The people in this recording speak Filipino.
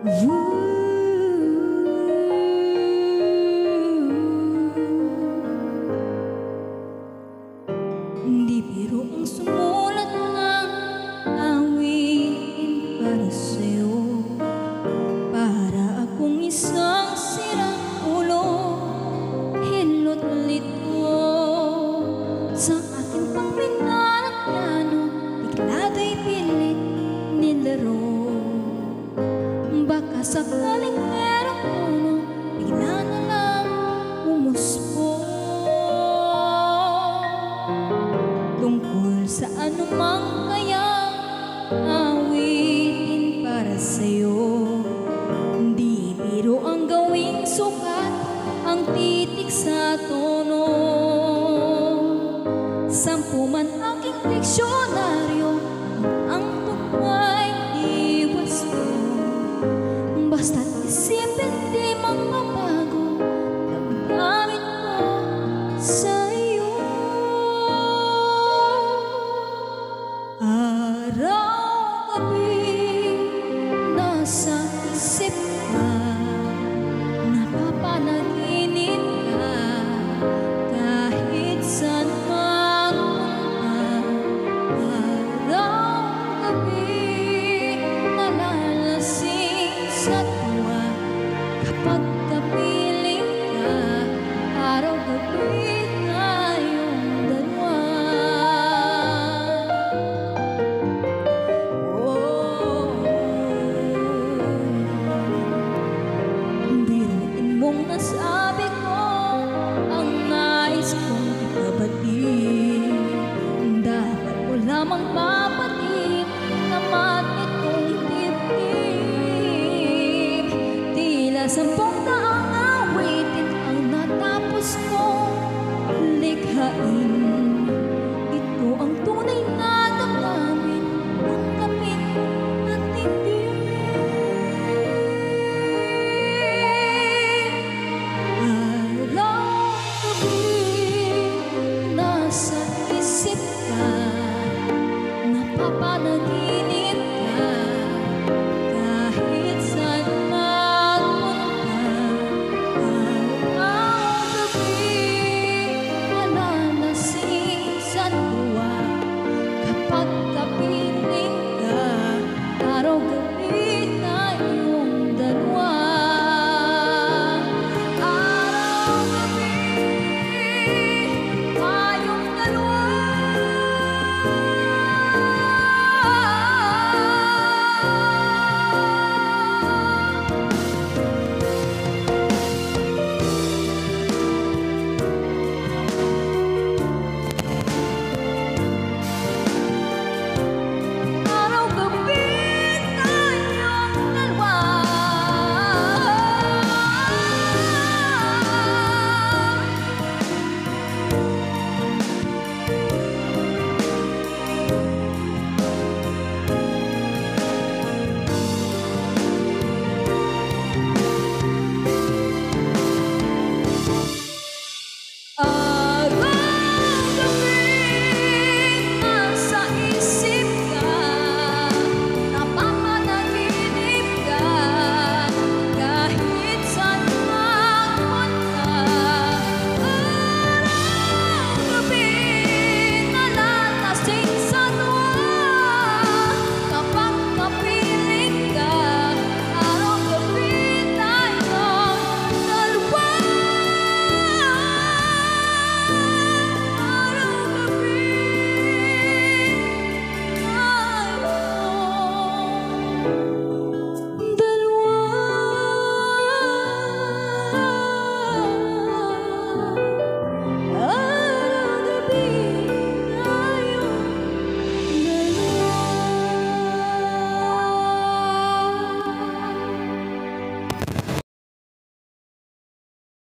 Di biro ang sumulat ng awitin para sa'yo, para akong isang sirang ulo, hilot lito sa aking pangminarang piano, bigla do'y pilit nilaro. Baka sakaling merong puno, bigla na lang umuspo. Tungkol sa anumang kayang awitin para sa'yo, di biro ang gawing sukat ang titik sa tono. 10 man aking diksyonaryo, ang tunay iwas ko. Basta't isipin di magbabago, damdamin ko sa'yo. Araw-gabi nasa isip ka, napapanaginip ka, kahit saan magpunta. Araw-gabi nalalasing sa tuwa, kapag kapiling ka, araw-gabi tayong dalawa. Biruin mong nasabi ko ang nais kong ipabalik. Dapat ko lamang papatid naman itong dibdib. Tila 10 taang awitin ang natapos kong likhain. Ito ang tunay na damdamin, ang kapit at tindi. Araw-gabi nasa isip ka, napapanaginip